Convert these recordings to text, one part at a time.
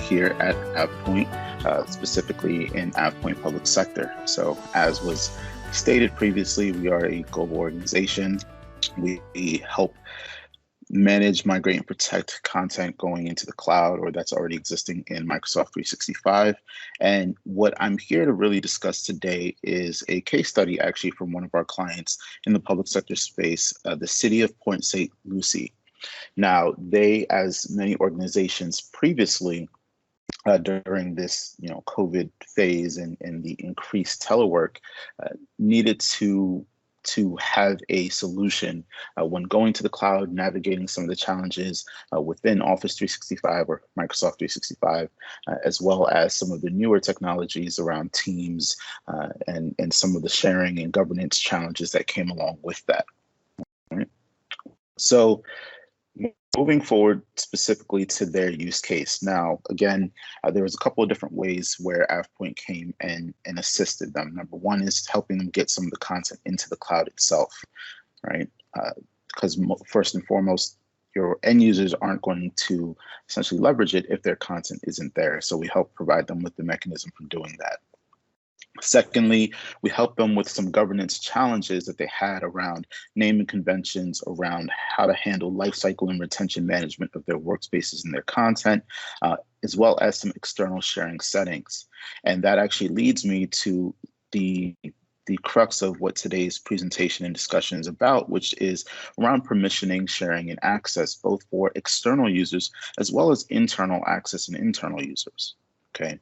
here at AvePoint, specifically in AvePoint Public Sector. So as was stated previously, we are a global organization. We help manage, migrate, and protect content going into the cloud or that's already existing in Microsoft 365. And what I'm here to really discuss today is a case study actually from one of our clients in the public sector space, the city of Point St. Lucie. Now, they, as many organizations previously, during this COVID phase and the increased telework, needed to have a solution when going to the cloud, navigating some of the challenges within Office 365 or Microsoft 365, as well as some of the newer technologies around Teams and some of the sharing and governance challenges that came along with that. Right? So moving forward specifically to their use case. Now, again, there was a couple of different ways where AvePoint came and assisted them. Number one is helping them get some of the content into the cloud itself, right? Because first and foremost, your end users aren't going to essentially leverage it if their content isn't there. So we help provide them with the mechanism for doing that. Secondly, we helped them with some governance challenges that they had around naming conventions, around how to handle lifecycle and retention management of their workspaces and their content, as well as some external sharing settings. And that actually leads me to the crux of what today's presentation and discussion is about, which is around permissioning, sharing, and access, both for external users as well as internal access and internal users. Okay.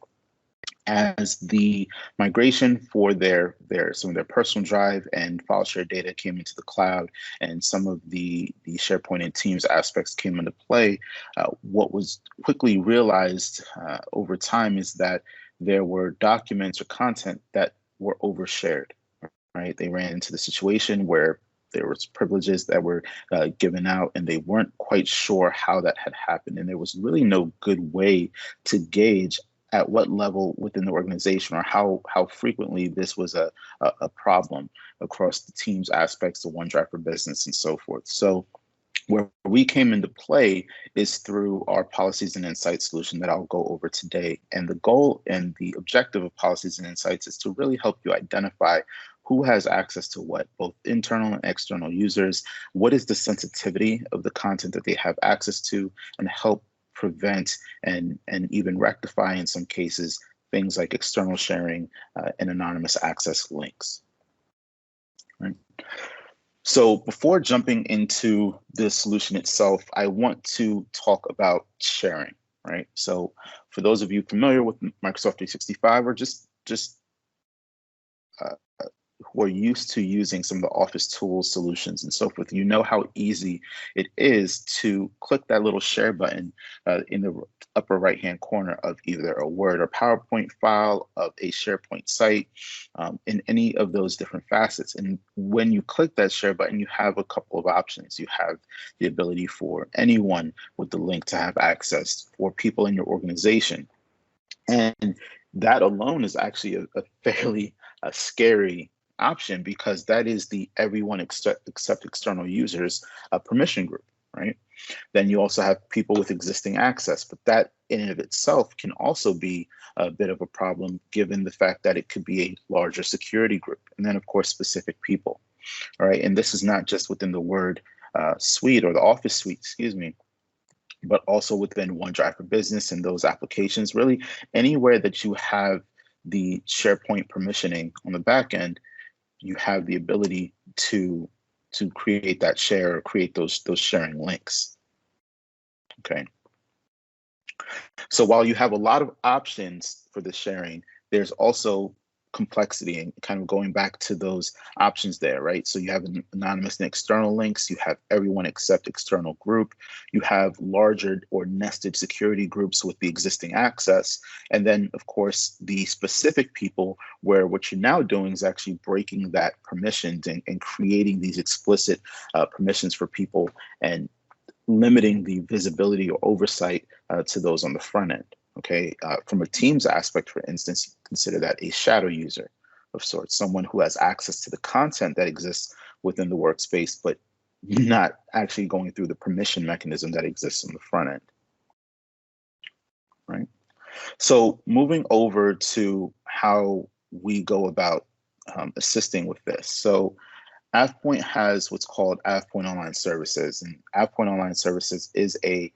As the migration for some of their personal drive and file share data came into the cloud, and some of the SharePoint and Teams aspects came into play, what was quickly realized over time is that there were documents or content that were overshared. Right? They ran into the situation where there was privileges that were given out, and they weren't quite sure how that had happened, and there was really no good way to gauge at what level within the organization or how frequently this was a problem across the team's aspects, the OneDrive for Business and so forth. So where we came into play is through our policies and insights solution that I'll go over today. And the goal and the objective of policies and insights is to really help you identify who has access to what, both internal and external users, what is the sensitivity of the content that they have access to, and help prevent and even rectify, in some cases, things like external sharing and anonymous access links. Right? So before jumping into the solution itself, I want to talk about sharing, right? So for those of you familiar with Microsoft 365 or just who are used to using some of the Office tools, solutions, and so forth, you know how easy it is to click that little share button in the upper right-hand corner of either a Word or PowerPoint file, of a SharePoint site, in any of those different facets. And when you click that share button, you have a couple of options. You have the ability for anyone with the link to have access, for people in your organization. And that alone is actually a fairly scary option, because that is the everyone except external users permission group, right? Then you also have people with existing access, but that in and of itself can also be a bit of a problem, given the fact that it could be a larger security group. And then of course, specific people, all right? And this is not just within the Word suite or the Office suite, excuse me, but also within OneDrive for Business and those applications. Really anywhere that you have the SharePoint permissioning on the back end, you have the ability to create that share or create those sharing links. Okay. So while you have a lot of options for the sharing, there's also complexity, and kind of going back to those options there, right? So you have anonymous and external links, you have everyone except external group, you have larger or nested security groups with the existing access, and then of course the specific people, where what you're now doing is actually breaking that permissions and creating these explicit permissions for people and limiting the visibility or oversight to those on the front end. Okay, from a Teams aspect, for instance, consider that a shadow user of sorts, someone who has access to the content that exists within the workspace, but not actually going through the permission mechanism that exists on the front end, right? So moving over to how we go about assisting with this. So AvePoint has what's called AvePoint Online Services, and AvePoint Online Services is a,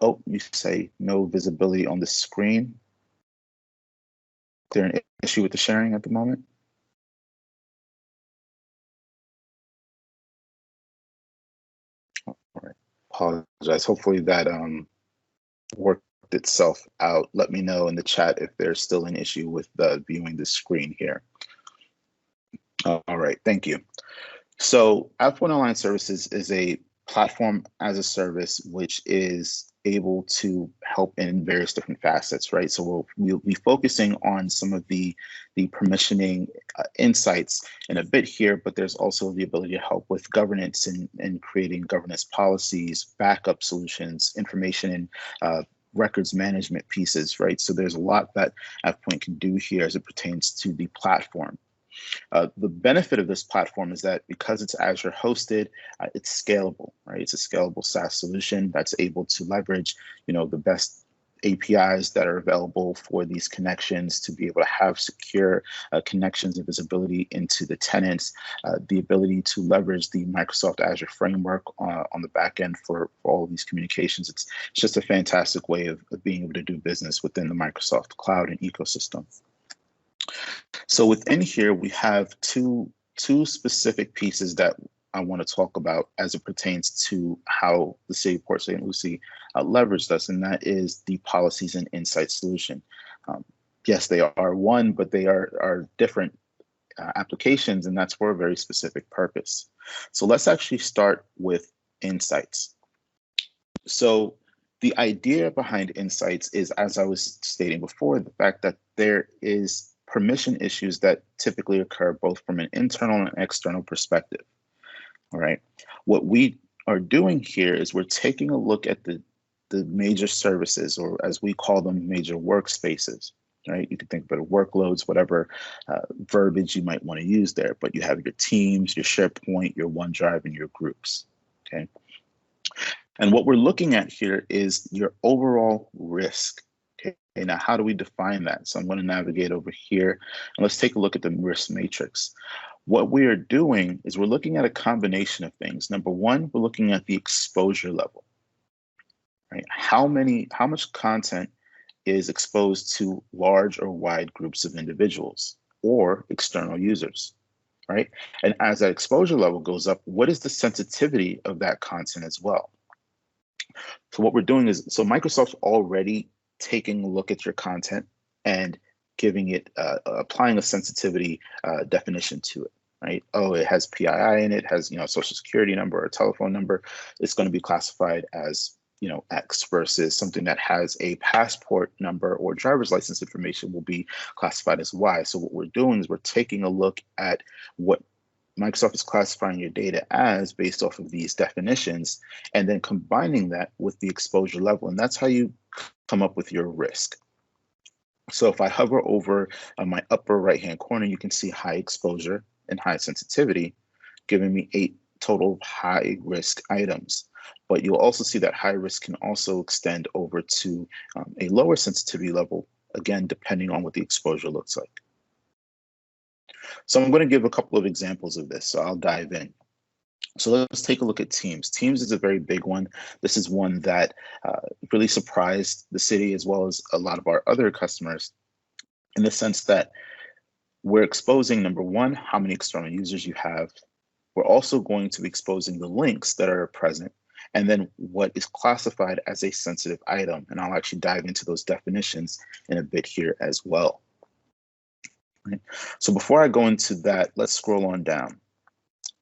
oh, you say no visibility on the screen. Is there an issue with the sharing at the moment? All right, apologize. Hopefully that worked itself out. Let me know in the chat if there's still an issue with viewing the screen here. All right, thank you. So AvePoint Online Services is a platform as a service which is able to help in various different facets, right? So we'll be focusing on some of the permissioning insights in a bit here, but there's also the ability to help with governance and creating governance policies, backup solutions, information and records management pieces, right? So there's a lot that AvePoint can do here as it pertains to the platform. The benefit of this platform is that because it's Azure hosted, it's scalable, right? It's a scalable SaaS solution that's able to leverage, the best APIs that are available for these connections to be able to have secure connections and visibility into the tenants, the ability to leverage the Microsoft Azure framework on the back end for all of these communications. It's just a fantastic way of being able to do business within the Microsoft cloud and ecosystem. So within here, we have two specific pieces that I want to talk about as it pertains to how the City of Port St. Lucie leveraged us, and that is the policies and insights solution. Yes, they are one, but they are different applications, and that's for a very specific purpose. So let's actually start with insights. So the idea behind insights is, as I was stating before, the fact that there is permission issues that typically occur both from an internal and external perspective. All right. What we are doing here is we're taking a look at the major services, or as we call them, major workspaces. Right. You can think about workloads, whatever verbiage you might want to use there, but you have your teams, your SharePoint, your OneDrive, and your groups. Okay. And what we're looking at here is your overall risk. Okay, now how do we define that? So I'm going to navigate over here and let's take a look at the risk matrix. What we are doing is we're looking at a combination of things. Number one, we're looking at the exposure level, right? How much content is exposed to large or wide groups of individuals or external users, right? And as that exposure level goes up, what is the sensitivity of that content as well? So what we're doing is, so Microsoft's already taking a look at your content and giving it, applying a sensitivity definition to it, right? Oh, it has PII in it, has, social security number or telephone number. It's going to be classified as, X versus something that has a passport number or driver's license information will be classified as Y. So what we're doing is we're taking a look at what Microsoft is classifying your data as based off of these definitions, and then combining that with the exposure level. And that's how you come up with your risk. So if I hover over on my upper right-hand corner, you can see high exposure and high sensitivity, giving me 8 total high risk items. But you'll also see that high risk can also extend over to a lower sensitivity level, again, depending on what the exposure looks like. So I'm going to give a couple of examples of this, so I'll dive in. So let's take a look at Teams. Teams is a very big one. This is one that really surprised the city as well as a lot of our other customers, in the sense that we're exposing, number one, how many external users you have. We're also going to be exposing the links that are present, and then what is classified as a sensitive item. And I'll actually dive into those definitions in a bit here as well. Right. So before I go into that, let's scroll on down.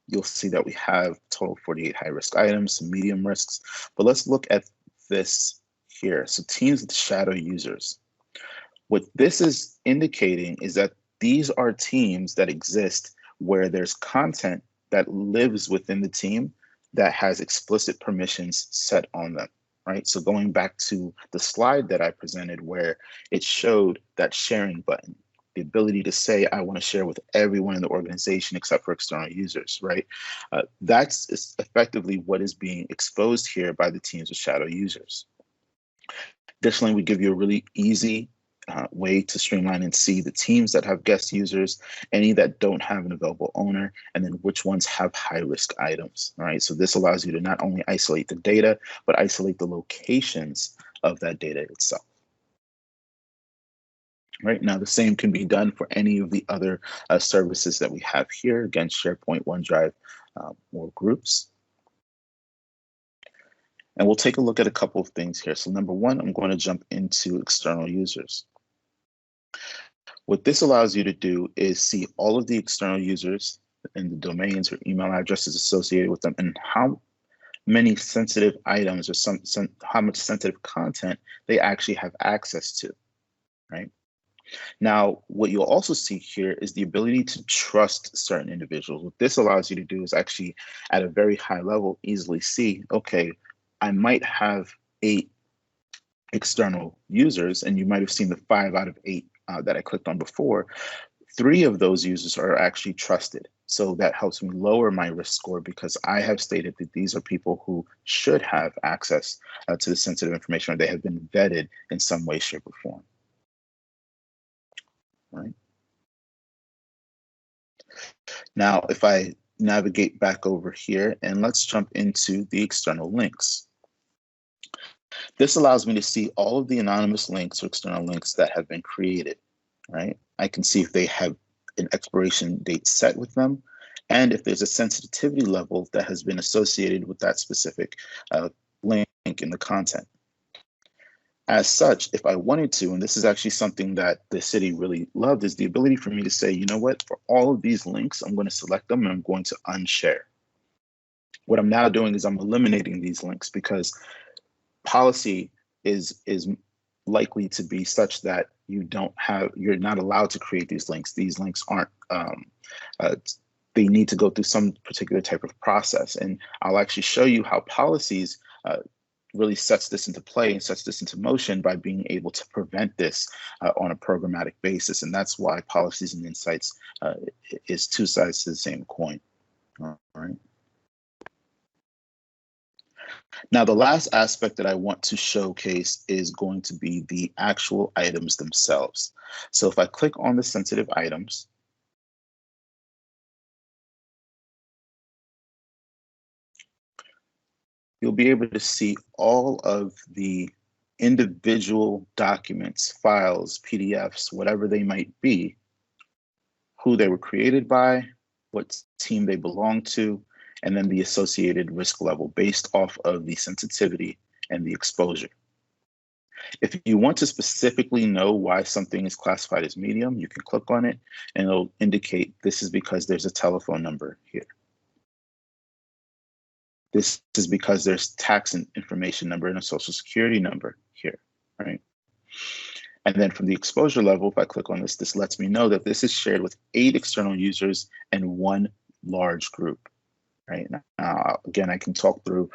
You'll see that we have total 48 high risk items, some medium risks, but let's look at this here. So teams with shadow users. What this is indicating is that these are teams that exist where there's content that lives within the team that has explicit permissions set on them, right? So going back to the slide that I presented where it showed that sharing button, the ability to say, I want to share with everyone in the organization except for external users, right? That's effectively what is being exposed here by the teams with shadow users. Additionally, we give you a really easy way to streamline and see the teams that have guest users, any that don't have an available owner, and then which ones have high-risk items. All right, so this allows you to not only isolate the data, but isolate the locations of that data itself. Right now, the same can be done for any of the other services that we have here. Again, SharePoint, OneDrive, or Groups. And we'll take a look at a couple of things here. So number one, I'm going to jump into external users. What this allows you to do is see all of the external users and the domains or email addresses associated with them, and how many sensitive items or how much sensitive content they actually have access to, right? Now, what you'll also see here is the ability to trust certain individuals. What this allows you to do is actually, at a very high level, easily see, okay, I might have 8 external users, and you might have seen the 5 out of 8 that I clicked on before. 3 of those users are actually trusted. So that helps me lower my risk score because I have stated that these are people who should have access to the sensitive information, or they have been vetted in some way, shape, or form. Right. Now, if I navigate back over here and let's jump into the external links. This allows me to see all of the anonymous links or external links that have been created, right? I can see if they have an expiration date set with them, and if there's a sensitivity level that has been associated with that specific link in the content. As such, if I wanted to, and this is actually something that the city really loved, is the ability for me to say, you know what, for all of these links, I'm going to select them and I'm going to unshare. What I'm now doing is I'm eliminating these links because policy is likely to be such that you're not allowed to create these links. These links aren't, they need to go through some particular type of process. And I'll actually show you how policies really sets this into play and sets this into motion by being able to prevent this on a programmatic basis. And that's why policies and insights is 2 sides to the same coin. All right. Now, the last aspect that I want to showcase is going to be the actual items themselves. So if I click on the sensitive items, you'll be able to see all of the individual documents, files, PDFs, whatever they might be, who they were created by, what team they belong to, and then the associated risk level based off of the sensitivity and the exposure. If you want to specifically know why something is classified as medium, you can click on it and it'll indicate this is because there's a telephone number here. This is because there's tax information number and a social security number here, right? And then from the exposure level, if I click on this, this lets me know that this is shared with 8 external users and 1 large group, right? Now, again, I can talk through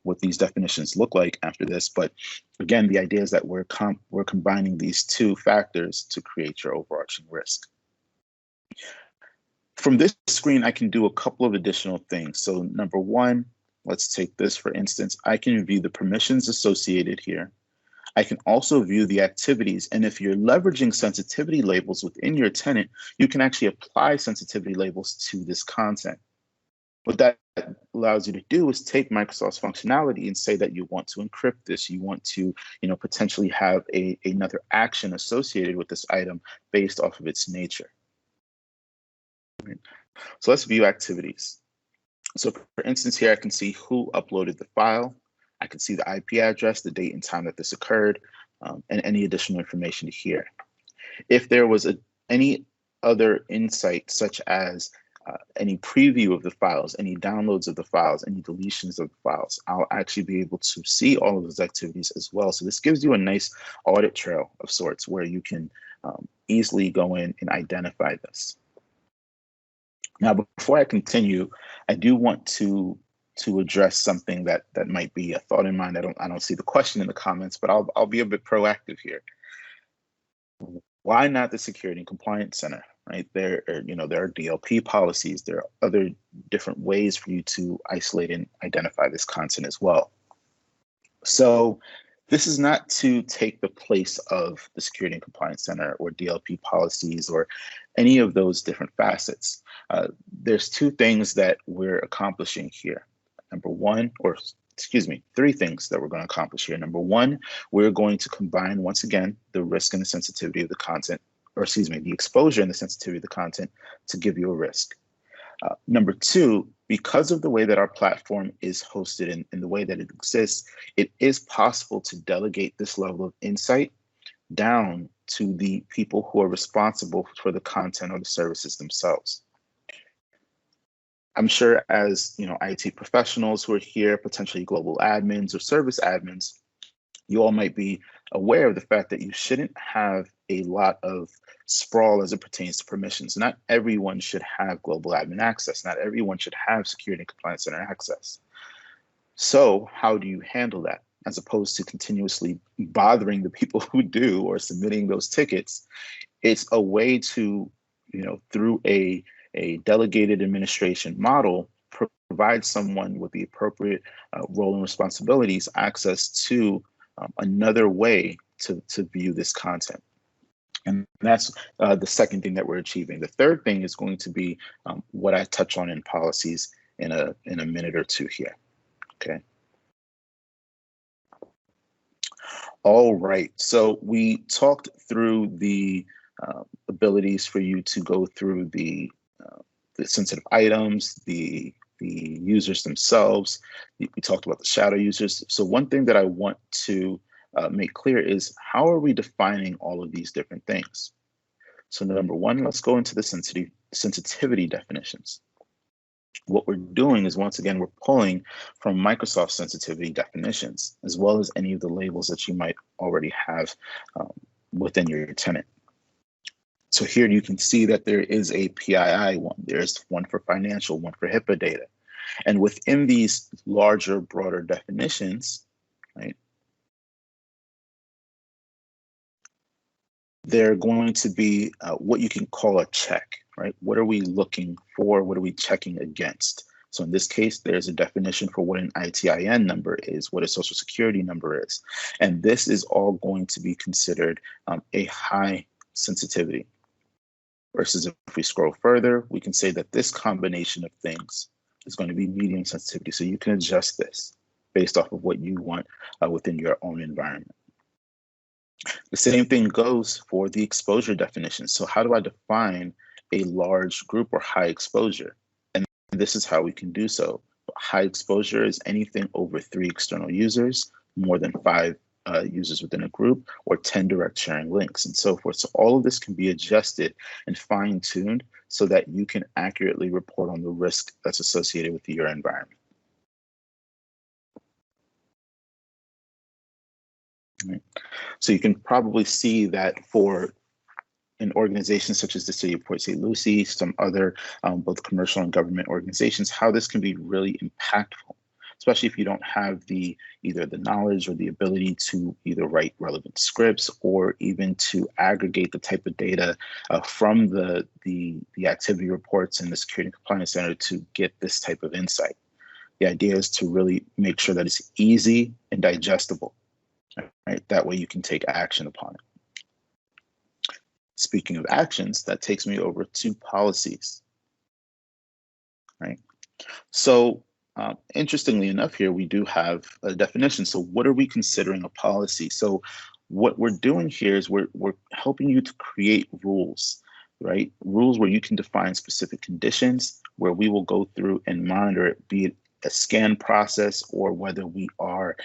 what these definitions look like after this, but again, the idea is that we're combining these 2 factors to create your overarching risk. From this screen, I can do a couple of additional things. So number one, let's take this for instance, I can view the permissions associated here. I can also view the activities. And if you're leveraging sensitivity labels within your tenant, you can actually apply sensitivity labels to this content. What that allows you to do is take Microsoft's functionality and say that you want to encrypt this, you want to, potentially have another action associated with this item based off of its nature. Right. So let's view activities. So for instance, here I can see who uploaded the file. I can see the IP address, the date and time that this occurred, and any additional information here. If there was any other insight, such as any preview of the files, any downloads of the files, any deletions of the files, I'll actually be able to see all of those activities as well. So this gives you a nice audit trail of sorts where you can easily go in and identify this. Now, before I continue, I do want to address something that might be a thought in mind. I don't see the question in the comments, but I'll be a bit proactive here. Why not the Security and Compliance Center? Right, there are DLP policies. There are other different ways for you to isolate and identify this content as well. So This is not to take the place of the Security and Compliance Center or DLP policies or any of those different facets. There's two things that we're accomplishing here. Number one, or excuse me, three things that we're going to accomplish here. Number one, we're going to combine, once again, the risk and the sensitivity of the content, or excuse me, the exposure and the sensitivity of the content to give you a risk. Number two, because of the way that our platform is hosted and the way that it exists, it is possible to delegate this level of insight down to the people who are responsible for the content or the services themselves. I'm sure as IT professionals who are here, potentially global admins or service admins, you all might be aware of the fact that you shouldn't have a lot of sprawl as it pertains to permissions. Not everyone should have global admin access. Not everyone should have Security and Compliance Center access. So how do you handle that? As opposed to continuously bothering the people who do or submitting those tickets, it's a way to, through a delegated administration model, provide someone with the appropriate role and responsibilities access to another way to view this content. And that's the second thing that we're achieving. The third thing is going to be what I touch on in policies in a minute or two here. Okay. All right. So we talked through the abilities for you to go through the sensitive items, the users themselves. We talked about the shadow users. So one thing that I want to make clear is, how are we defining all of these different things? So number one, let's go into the sensitivity definitions. What we're doing is, once again, we're pulling from Microsoft sensitivity definitions, as well as any of the labels that you might already have within your tenant. So here you can see that there is a PII one. There's one for financial, one for HIPAA data. And within these larger, broader definitions, right, they're going to be what you can call a check, right? What are we looking for? What are we checking against? So in this case, there's a definition for what an ITIN number is, what a social security number is. And this is all going to be considered a high sensitivity. Versus if we scroll further, we can say that this combination of things is going to be medium sensitivity. So you can adjust this based off of what you want within your own environment. The same thing goes for the exposure definition. So how do I define a large group or high exposure? And this is how we can do so. High exposure is anything over 3 external users, more than 5 users within a group, or 10 direct sharing links, and so forth. So all of this can be adjusted and fine-tuned so that you can accurately report on the risk that's associated with your environment. Right. So you can probably see that for an organization such as the City of Port St. Lucie, some other both commercial and government organizations, how this can be really impactful, especially if you don't have either the knowledge or the ability to either write relevant scripts or even to aggregate the type of data from the activity reports in the Security and Compliance Center to get this type of insight. The idea is to really make sure that it's easy and digestible, right? That way you can take action upon it. Speaking of actions, that takes me over to policies, right? So interestingly enough, here we do have a definition. So what are we considering a policy? So what we're doing here is we're helping you to create rules, right? Rules where you can define specific conditions, where we will go through and monitor it, be it a scan process or whether we are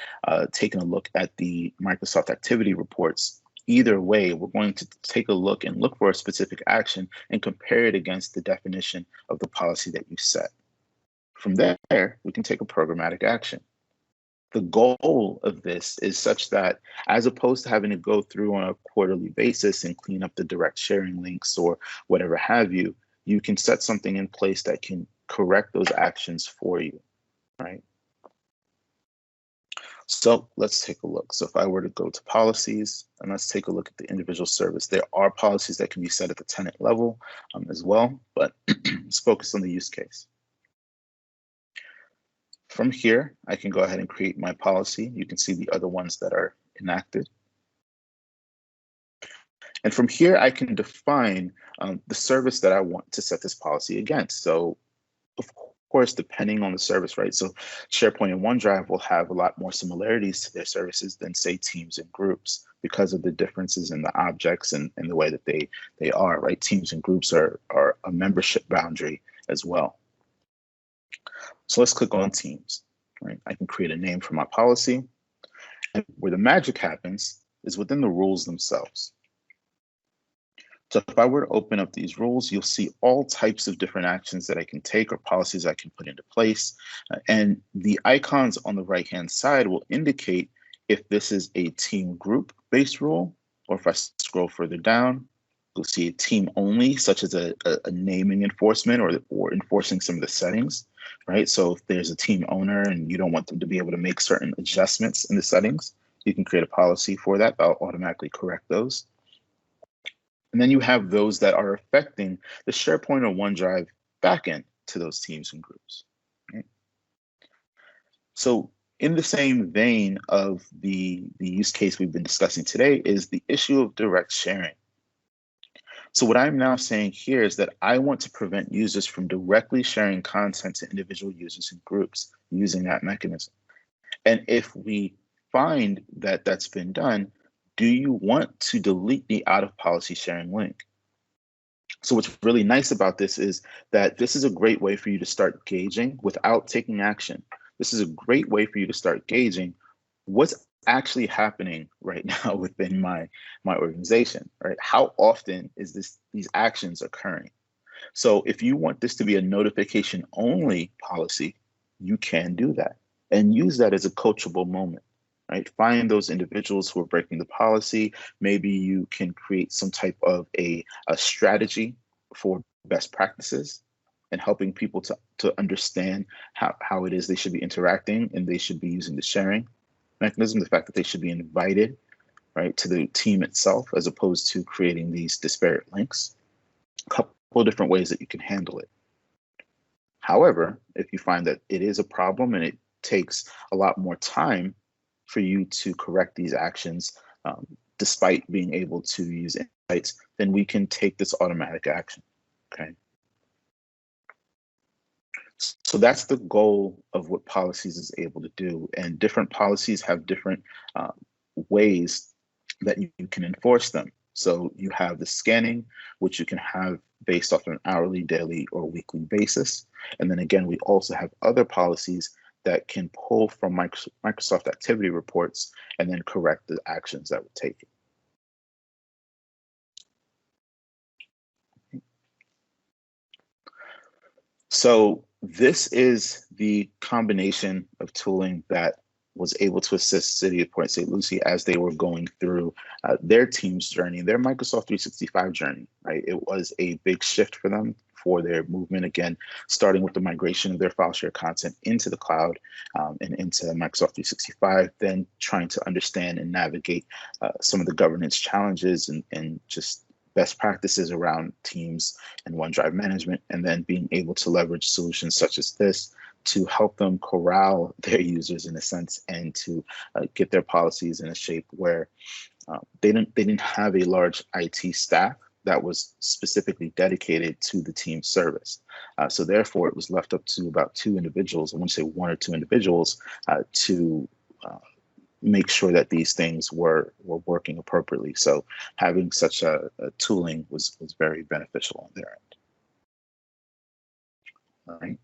taking a look at the Microsoft activity reports. Either way, we're going to take a look and look for a specific action and compare it against the definition of the policy that you set. From there, we can take a programmatic action. The goal of this is such that, as opposed to having to go through on a quarterly basis and clean up the direct sharing links or whatever have you, you can set something in place that can correct those actions for you, right? So let's take a look. So if I were to go to policies and let's take a look at the individual service, there are policies that can be set at the tenant level as well, but let's focus on the use case. From here, I can go ahead and create my policy. You can see the other ones that are enacted. And from here, I can define the service that I want to set this policy against. So of course, depending on the service, right? So SharePoint and OneDrive will have a lot more similarities to their services than, say, Teams and Groups because of the differences in the objects and the way that they are, right? Teams and Groups are a membership boundary as well. So let's click on Teams, right? I can create a name for my policy. And where the magic happens is within the rules themselves. So if I were to open up these rules, you'll see all types of different actions that I can take or policies I can put into place. And the icons on the right-hand side will indicate if this is a team group-based rule, or if I scroll further down, you'll see a team only, such as a naming enforcement or enforcing some of the settings, right? So if there's a team owner and you don't want them to be able to make certain adjustments in the settings, you can create a policy for that. That'll automatically correct those. And then you have those that are affecting the SharePoint or OneDrive backend to those teams and groups. Right? So in the same vein of the use case we've been discussing today is the issue of direct sharing. So what I'm now saying here is that I want to prevent users from directly sharing content to individual users and groups using that mechanism. And if we find that that's been done, do you want to delete the out of policy sharing link? So what's really nice about this is that this is a great way for you to start gauging without taking action. This is a great way for you to start gauging what's actually happening right now within my organization, right? How often is these actions occurring? So if you want this to be a notification only policy, you can do that and use that as a coachable moment. Right? Find those individuals who are breaking the policy. Maybe you can create some type of a strategy for best practices and helping people to understand how it is they should be interacting and they should be using the sharing mechanism, the fact that they should be invited, right, to the team itself, as opposed to creating these disparate links. A couple of different ways that you can handle it. However, if you find that it is a problem and it takes a lot more time for you to correct these actions, despite being able to use insights, then we can take this automatic action, okay? So that's the goal of what policies is able to do. And different policies have different ways that you can enforce them. So you have the scanning, which you can have based off an hourly, daily, or weekly basis. And then again, we also have other policies that can pull from Microsoft activity reports and then correct the actions that were taken. So this is the combination of tooling that was able to assist City of Port St. Lucie as they were going through their team's journey, their Microsoft 365 journey, right? It was a big shift for them for their movement, again, starting with the migration of their file share content into the cloud and into Microsoft 365, then trying to understand and navigate some of the governance challenges and just best practices around Teams and OneDrive management, and then being able to leverage solutions such as this to help them corral their users in a sense and to get their policies in a shape where they didn't have a large IT staff that was specifically dedicated to the team service. So therefore, it was left up to about 2 individuals, I want to say 1 or 2 individuals, to make sure that these things were working appropriately. So having such a tooling was very beneficial on their end. All right.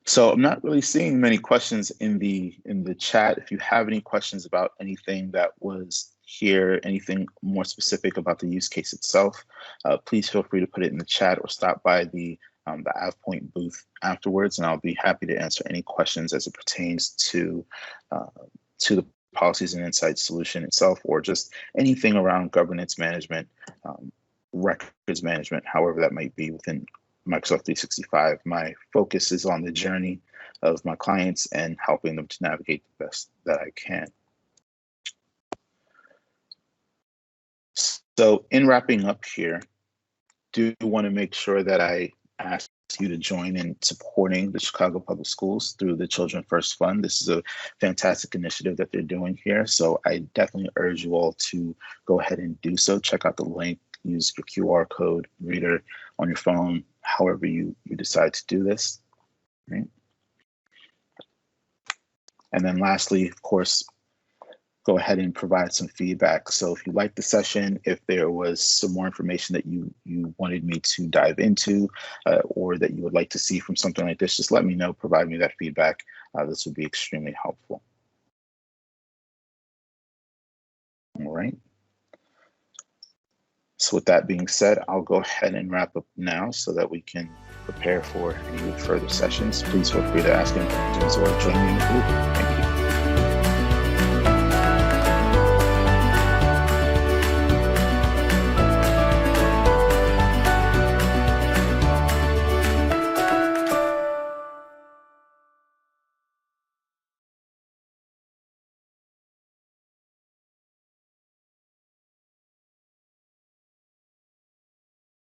So I'm not really seeing many questions in the chat. If you have any questions about anything that was here, anything more specific about the use case itself, please feel free to put it in the chat or stop by the AvePoint booth afterwards, and I'll be happy to answer any questions as it pertains to the policies and insights solution itself, or just anything around governance management, records management, however that might be within Microsoft 365. My focus is on the journey of my clients and helping them to navigate the best that I can. So in wrapping up here, do want to make sure that I ask you to join in supporting the Chicago Public Schools through the Children First Fund. This is a fantastic initiative that they're doing here. So I definitely urge you all to go ahead and do so. Check out the link, use your QR code reader on your phone, however you decide to do this. Right? And then lastly, of course, go ahead and provide some feedback. So if you liked the session, if there was some more information that you wanted me to dive into, or that you would like to see from something like this, just let me know, provide me that feedback. This would be extremely helpful. All right. So with that being said, I'll go ahead and wrap up now so that we can prepare for any further sessions. Please feel free to ask any questions or join me in the group. Thank you.